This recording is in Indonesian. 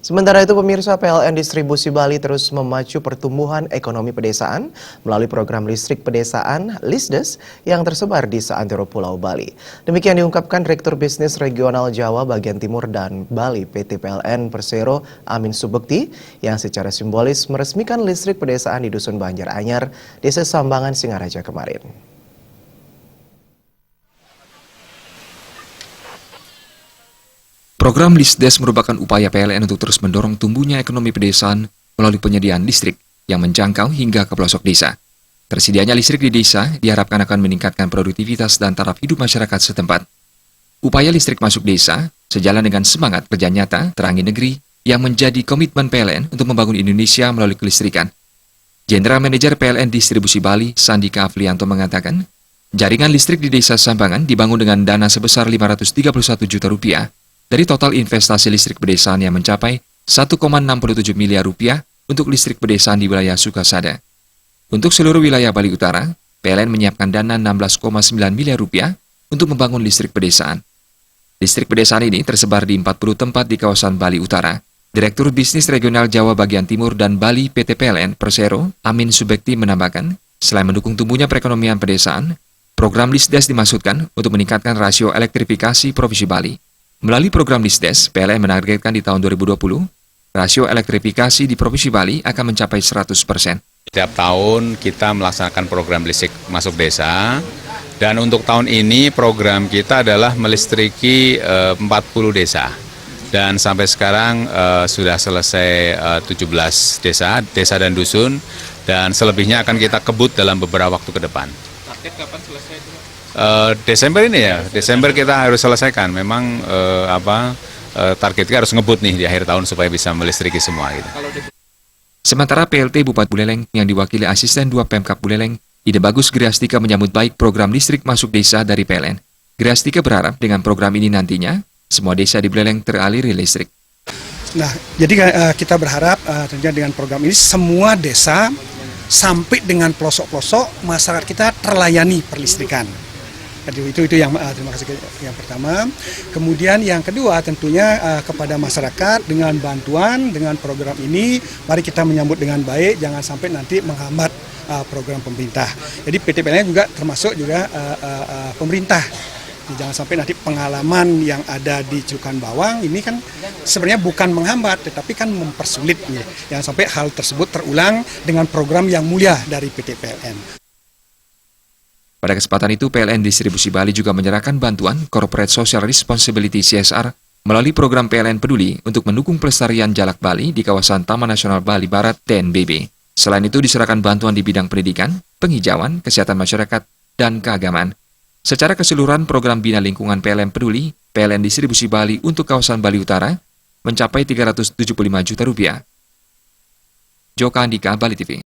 Sementara itu pemirsa, PLN Distribusi Bali terus memacu pertumbuhan ekonomi pedesaan melalui program listrik pedesaan LISDES yang tersebar di seantero Pulau Bali. Demikian diungkapkan Direktur Bisnis Regional Jawa Bagian Timur dan Bali PT PLN Persero Amin Subekti yang secara simbolis meresmikan listrik pedesaan di Dusun Banjar Anyar, Desa Sambangan, Singaraja kemarin. Program LISDES merupakan upaya PLN untuk terus mendorong tumbuhnya ekonomi pedesaan melalui penyediaan listrik yang menjangkau hingga ke pelosok desa. Tersedianya listrik di desa diharapkan akan meningkatkan produktivitas dan taraf hidup masyarakat setempat. Upaya listrik masuk desa sejalan dengan semangat kerja nyata Terangi Negeri yang menjadi komitmen PLN untuk membangun Indonesia melalui kelistrikan. General Manager PLN Distribusi Bali, Sandika Afrianto mengatakan, jaringan listrik di Desa Sambangan dibangun dengan dana sebesar Rp531 juta dari total investasi listrik pedesaan yang mencapai Rp1,67 miliar untuk listrik pedesaan di wilayah Sukasada. Untuk seluruh wilayah Bali Utara, PLN menyiapkan dana Rp16,9 miliar untuk membangun listrik pedesaan. Listrik pedesaan ini tersebar di 40 tempat di kawasan Bali Utara. Direktur Bisnis Regional Jawa Bagian Timur dan Bali PT PLN Persero, Amin Subekti menambahkan, selain mendukung tumbuhnya perekonomian pedesaan, program LISDES dimaksudkan untuk meningkatkan rasio elektrifikasi Provinsi Bali. Melalui program LISDES, PLN menargetkan di tahun 2020, rasio elektrifikasi di Provinsi Bali akan mencapai 100%. Setiap tahun kita melaksanakan program listrik masuk desa, dan untuk tahun ini program kita adalah melistriki 40 desa. Dan sampai sekarang sudah selesai 17 desa dan dusun, dan selebihnya akan kita kebut dalam beberapa waktu ke depan. Target kapan selesai itu? Desember ini ya, Desember kita harus selesaikan. Memang target kita harus ngebut nih di akhir tahun supaya bisa melistriki semua. Gitu. Sementara PLT Bupati Buleleng yang diwakili Asisten 2 Pemkab Buleleng, Ide Bagus Griastika menyambut baik program listrik masuk desa dari PLN. Griastika berharap dengan program ini nantinya, semua desa di Buleleng teraliri listrik. Nah, jadi kita berharap tentunya dengan program ini semua desa sampai dengan pelosok-pelosok masyarakat kita terlayani perlistrikan. Itu yang terima kasih yang pertama. Kemudian yang kedua tentunya kepada masyarakat dengan bantuan dengan program ini mari kita menyambut dengan baik, jangan sampai nanti menghambat program pemerintah. Jadi PT PLN juga termasuk juga pemerintah. Jangan sampai nanti pengalaman yang ada di Celukan Bawang ini kan sebenarnya bukan menghambat tetapi kan mempersulit. Jangan sampai hal tersebut terulang dengan program yang mulia dari PT PLN. Pada kesempatan itu, PLN Distribusi Bali juga menyerahkan bantuan Corporate Social Responsibility CSR melalui program PLN Peduli untuk mendukung pelestarian jalak Bali di kawasan Taman Nasional Bali Barat TNBB. Selain itu, diserahkan bantuan di bidang pendidikan, penghijauan, kesehatan masyarakat, dan keagamaan. Secara keseluruhan, program Bina Lingkungan PLN Peduli, PLN Distribusi Bali untuk kawasan Bali Utara mencapai Rp375 juta. Joka Andika, Bali TV.